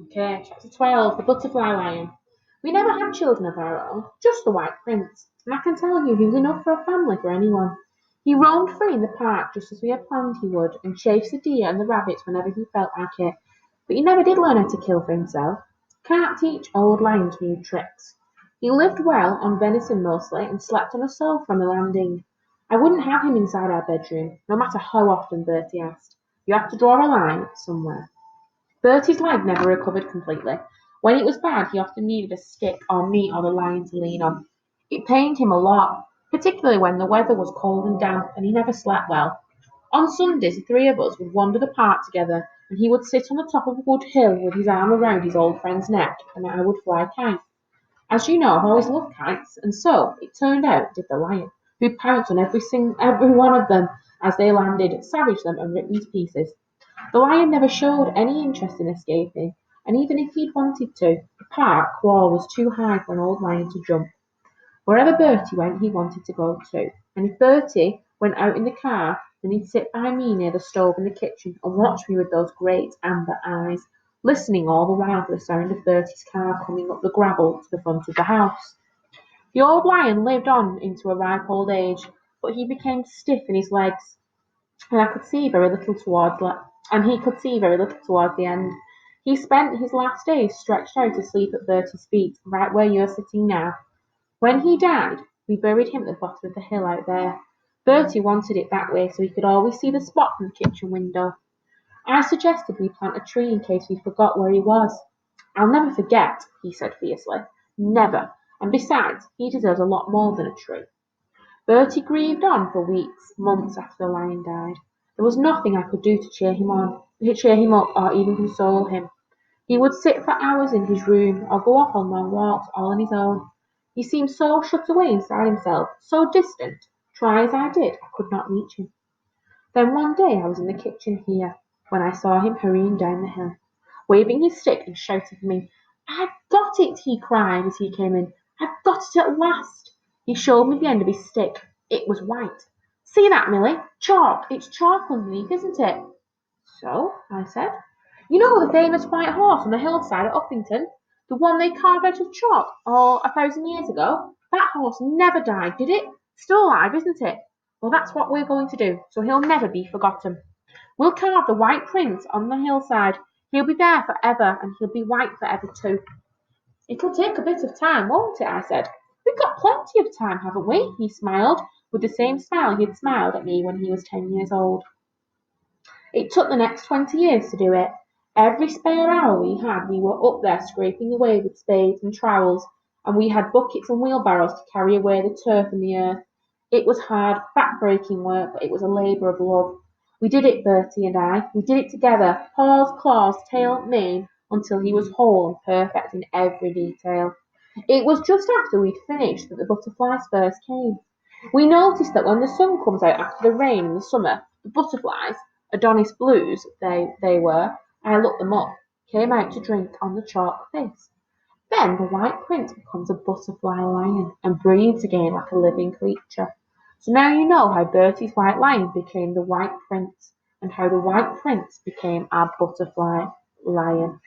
Okay, chapter 12, The Butterfly Lion. We never had children of our own, just the White Prince, and I can tell you he was enough for a family for anyone. He roamed free in the park just as we had planned he would, and chased the deer and the rabbits whenever he felt like it. But he never did learn how to kill for himself. Can't teach old lions new tricks. He lived well on venison mostly, and slept on a sofa on the landing. I wouldn't have him inside our bedroom, no matter how often Bertie asked. You have to draw a line somewhere. Bertie's leg never recovered completely. When it was bad, he often needed a stick or me or the lion to lean on. It pained him a lot, particularly when the weather was cold and damp and he never slept well. On Sundays, the three of us would wander the park together, and he would sit on the top of a wood hill with his arm around his old friend's neck, and I would fly kites. As you know, I've always loved kites, and so it turned out did the lion, who pounced on every one of them as they landed, savaged them, and ripped them to pieces. The lion never showed any interest in escaping, and even if he'd wanted to, the park wall was too high for an old lion to jump. Wherever Bertie went, he wanted to go too, and if Bertie went out in the car, then he'd sit by me near the stove in the kitchen and watch me with those great amber eyes, listening all the while for the sound of Bertie's car coming up the gravel to the front of the house. The old lion lived on into a ripe old age, but he became stiff in his legs, and I could see very little towards and he could see very little towards the end. He spent his last days stretched out asleep at Bertie's feet, right where you're sitting now. When he died, we buried him at the bottom of the hill out there. Bertie wanted it that way so he could always see the spot from the kitchen window. I suggested we plant a tree in case we forgot where he was. I'll never forget, he said fiercely. Never. And besides, he deserves a lot more than a tree. Bertie grieved on for weeks, months after the lion died. There was nothing I could do to cheer him up, or even console him. He would sit for hours in his room, or go off on long walks all on his own. He seemed so shut away inside himself, so distant. Try as I did, I could not reach him. Then one day I was in the kitchen here, when I saw him hurrying down the hill, waving his stick and shouting for me. "I've got it!" he cried as he came in. "I've got it at last!" He showed me the end of his stick. It was white. "See that, Milly? Chalk. It's chalk underneath, isn't it?" "So?" I said. "You know the famous white horse on the hillside at Uppington? The one they carved out of chalk all 1,000 years ago? That horse never died, did it? Still alive, isn't it? Well, that's what we're going to do, so he'll never be forgotten. We'll carve the White Prince on the hillside. He'll be there forever, and he'll be white forever too." "It'll take a bit of time, won't it?" I said. "We've got plenty of time, haven't we?" He smiled, with the same smile he'd smiled at me when he was 10 years old. It took the next 20 years to do it. Every spare hour we had, we were up there scraping away with spades and trowels, and we had buckets and wheelbarrows to carry away the turf and the earth. It was hard, back-breaking work, but it was a labour of love. We did it, Bertie and I. We did it together, paws, claws, tail, mane, until he was whole and perfect in every detail. It was just after we'd finished that the butterflies first came. We noticed that when the sun comes out after the rain in the summer, the butterflies, Adonis blues they were, I looked them up, came out to drink on the chalk face. Then the White Prince becomes a butterfly lion and breathes again like a living creature. So now you know how Bertie's white lion became the White Prince, and how the White Prince became our butterfly lion.